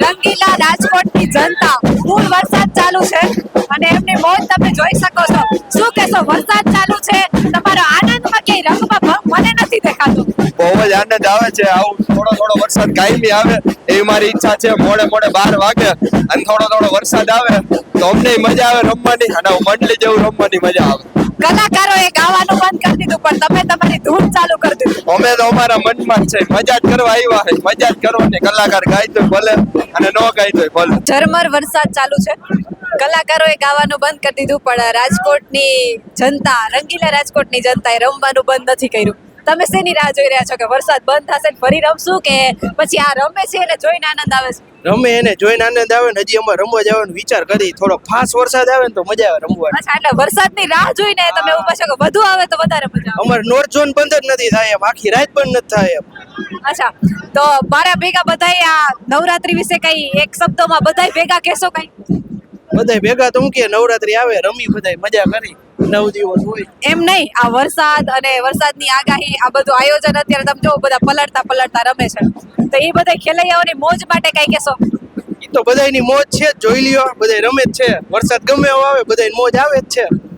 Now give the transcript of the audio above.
રંગીલા રાજકોટની જનતા ફૂલ વરસાદ ચાલુ છે અને એમની મોજ તમે જોઈ શકો છો. શું કહેશો, વરસાદ ચાલુ છે, તમારો આનંદમાં કે રંગમાં મને નથી દેખાતું? બહુ જ આનંદ આવે છે. આવું થોડો વરસાદ કાયમી આવે એવી મારી ઈચ્છા છે. મોડે 12 વાગે અને થોડો વરસાદ આવે તો અમને મજા આવે રમવાની, અને મંડળી જેવું રમવાની મજા આવે. કલાકારોએ ગાવાનું બંધ કરી દીધું પણ તમે તમારી ધૂન ચાલુ કરી દીધું. અમે તો અમારા મનમાં જ છે, મજા જ કરવા આવ્યા છે, મજા જ કરવાની. કલાકાર ગાય તો ભલે અને ન ગાય તો ભલે. ઝરમર વરસાદ ચાલુ છે, કલાકારોએ ગાવાનું બંધ કરી દીધું પણ રાજકોટની જનતા, રંગીલા રાજકોટની જનતાએ રમવાનું બંધ નથી કર્યું. તમે શેની રાહ જોઈ રહ્યા છો કે વરસાદ બંધ થશે ફરી રમશું, કે પછી આ રમે છે એટલે જોઈને આનંદ આવે છે? રમે એને જોઈને આનંદ આવે ને. હજી અમારે રમવા જવાનો વિચાર કરી, થોડો ફાસ્ટ વરસાદ આવે ને તો મજા આવે રમવાની. અચ્છા, એટલે વરસાદની રાહ જોઈને તમે ઉભા છો કે વધુ આવે તો વધારે મજા આવે? અમારે નોર્થ ઝોન બંધ જ નથી થાય એમ, આખી રાત બંધ નથી થાય એમ. અચ્છા, તો મારા ભેગા બધાય આ નવરાત્રી વિશે કઈ એક શબ્દોમાં બધાય ભેગા કહેશો કઈ? બધાય ભેગા તો હું કે નવરાત્રી આવે રમી બધાય મજા કરી, 9 દિવસ હોય. એમ નહીં, આ વરસાદ અને વરસાદની આગાહી, આ બધું આયોજન અત્યારે તમે જો બધા પલળતા રમે છે, તો એ બધા ખેલૈયાઓની મોજ માટે કઈ કહેશો? ઈ તો બધાયની મોજ છે જ, જોઈ લ્યો બધાય રમે જ છે. વરસાદ ગમે એવો આવે બધાય મોજ આવે જ છે.